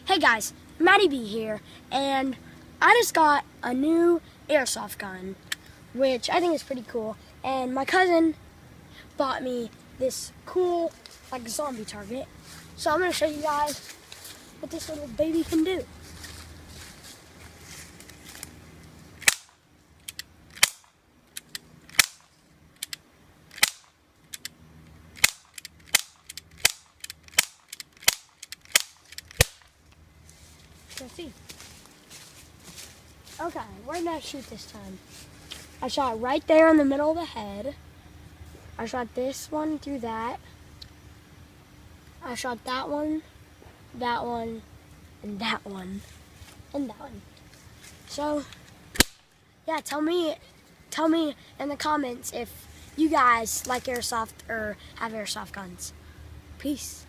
Hey guys, MattyB here, and I just got a new Airsoft gun, which I think is pretty cool, and my cousin bought me this cool, like, zombie target, so I'm going to show you guys what this little baby can do. Let's see. Okay, where did I shoot this time? I shot right there in the middle of the head. I shot this one through that. I shot that one, and that one, and that one. So, yeah, tell me in the comments if you guys like airsoft or have airsoft guns. Peace.